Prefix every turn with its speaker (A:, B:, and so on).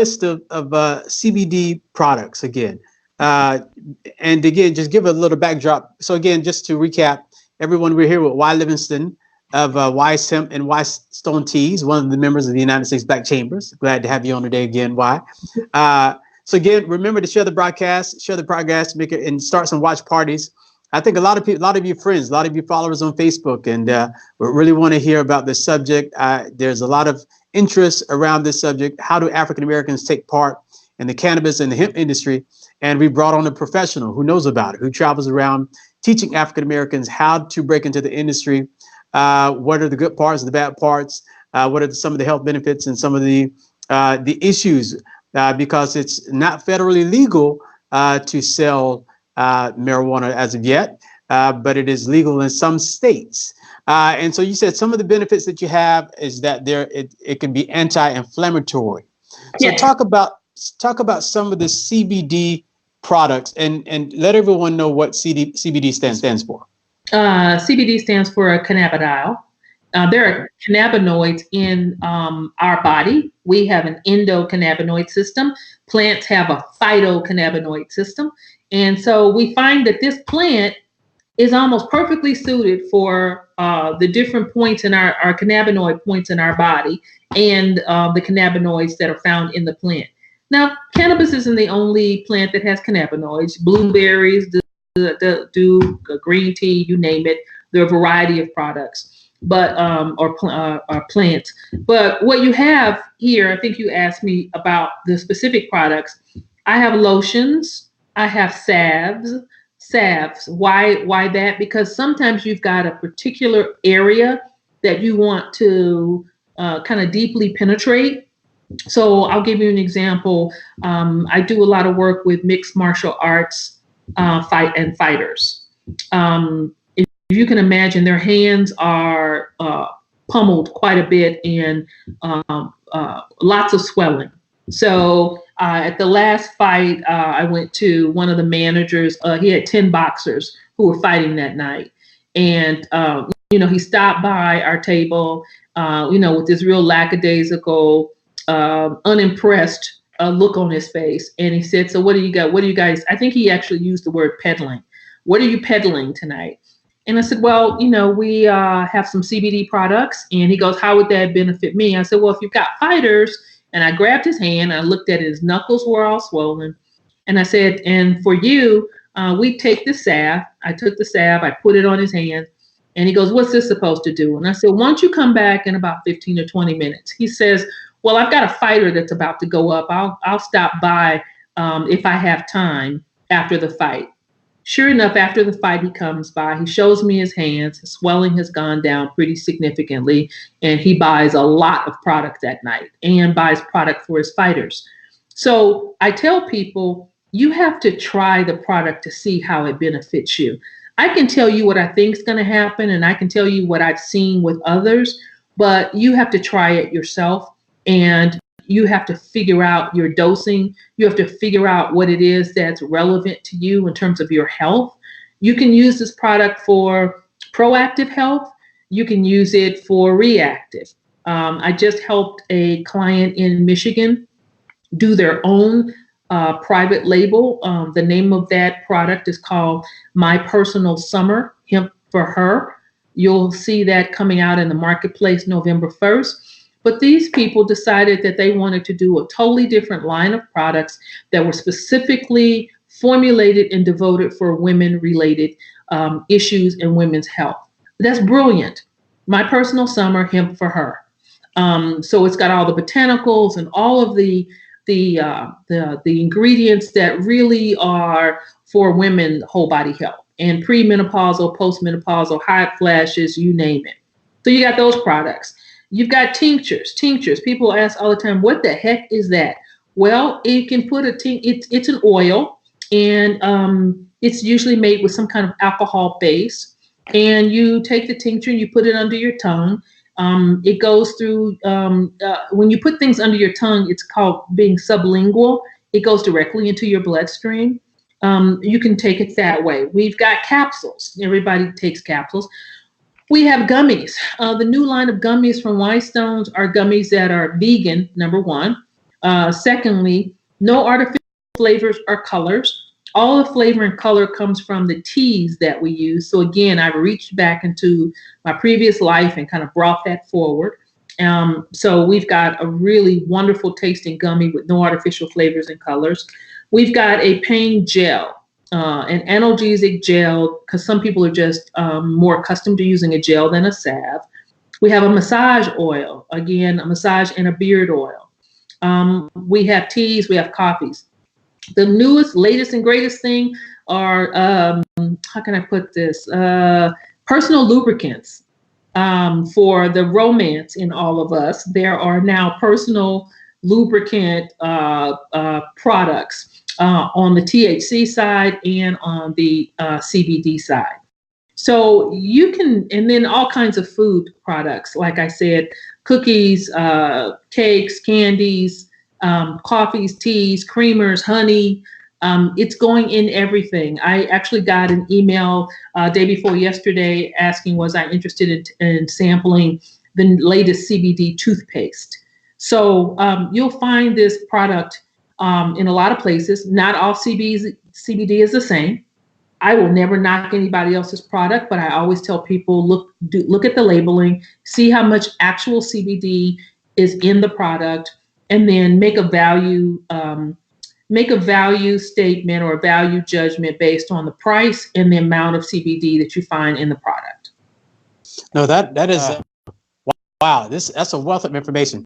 A: list of CBD products again. And again, just give a little backdrop. So again, just to recap, everyone, we're here with Livingston of Hemp and Wystone Teas, one of the members of the United States Black Chambers. Glad to have you on today again, So again, remember to share the broadcast, share the progress, make it, and start some watch parties. I think a lot of people, a lot of you friends, a lot of you followers on Facebook, and we really want to hear about this subject. There's a lot of interest around this subject. How do African Americans take part in the cannabis and the hemp industry? And we brought on a professional who knows about it, who travels around teaching African Americans how to break into the industry. What are the good parts, the bad parts? What are some of the health benefits and some of the issues? Because it's not federally legal to sell marijuana as of yet, but it is legal in some states. And so you said some of the benefits that you have is that it can be anti-inflammatory. So
B: yes.
A: talk about some of the CBD products and let everyone know what CBD stands for.
B: CBD stands for cannabidiol. There are cannabinoids in our body. We have an endocannabinoid system. Plants have a phytocannabinoid system. And so we find that this plant is almost perfectly suited for the different points in our cannabinoid points in our body and the cannabinoids that are found in the plant. Now, cannabis isn't the only plant that has cannabinoids. Blueberries do green tea, you name it. There are a variety of products, but or plants. But what you have here, I think you asked me about the specific products. I have lotions. I have salves. Why that? Because sometimes you've got a particular area that you want to kind of deeply penetrate. So I'll give you an example. I do a lot of work with mixed martial arts fighters. If you can imagine, their hands are pummeled quite a bit and lots of swelling. So at the last fight, I went to one of the managers. He had 10 boxers who were fighting that night. And, he stopped by our table, with this real lackadaisical, unimpressed look on his face. And he said, so what do you got? What do you guys, I think he actually used the word peddling. What are you peddling tonight? And I said, well, we have some CBD products. And he goes, how would that benefit me? I said, well, if you've got fighters, and I grabbed his hand, I looked at it, his knuckles were all swollen. And I said, and for you, we take the salve. I took the salve, I put it on his hand. And he goes, what's this supposed to do? And I said, why don't you come back in about 15 or 20 minutes? He says, well, I've got a fighter that's about to go up. I'll stop by if I have time after the fight. Sure enough, after the fight, he comes by. He shows me his hands. His swelling has gone down pretty significantly. And he buys a lot of product that night and buys product for his fighters. So I tell people, you have to try the product to see how it benefits you. I can tell you what I think is going to happen, and I can tell you what I've seen with others, but you have to try it yourself. And you have to figure out your dosing. You have to figure out what it is that's relevant to you in terms of your health. You can use this product for proactive health. You can use it for reactive. I just helped a client in Michigan do their own private label. The name of that product is called My Personal Summer, Hemp for Her. You'll see that coming out in the marketplace November 1st. But these people decided that they wanted to do a totally different line of products that were specifically formulated and devoted for women-related issues in women's health. That's brilliant. My Personal Summer, Hemp for Her. So it's got all the botanicals and all of the ingredients that really are for women whole body health and premenopausal, postmenopausal, hot flashes, you name it. So you got those products. You've got tinctures. People ask all the time, what the heck is that? Well, it can put it's an oil, and it's usually made with some kind of alcohol base. And you take the tincture and you put it under your tongue. It goes through, when you put things under your tongue, it's called being sublingual. It goes directly into your bloodstream. You can take it that way. We've got capsules. Everybody takes capsules. We have gummies. The new line of gummies from Wystone are gummies that are vegan, number one. Secondly, no artificial flavors or colors. All the flavor and color comes from the teas that we use. So again, I've reached back into my previous life and kind of brought that forward. So we've got a really wonderful tasting gummy with no artificial flavors and colors. We've got a pain gel, an analgesic gel, because some people are just more accustomed to using a gel than a salve. We have a massage oil, again, a massage and a beard oil. We have teas, we have coffees. The newest, latest, and greatest thing are, how can I put this? Personal lubricants. For the romance in all of us, there are now personal lubricant products on the THC side and on the CBD side. So you can, and then all kinds of food products, like I said, cookies, cakes, candies, coffees, teas, creamers, honey. It's going in everything. I actually got an email day before yesterday asking, was I interested in sampling the latest CBD toothpaste? So you'll find this product in a lot of places. Not all CBD is the same. I will never knock anybody else's product, but I always tell people, look at the labeling, see how much actual CBD is in the product, and then make a value statement or a value judgment based on the price and the amount of CBD that you find in the product.
A: No, that is wow. That's a wealth of information.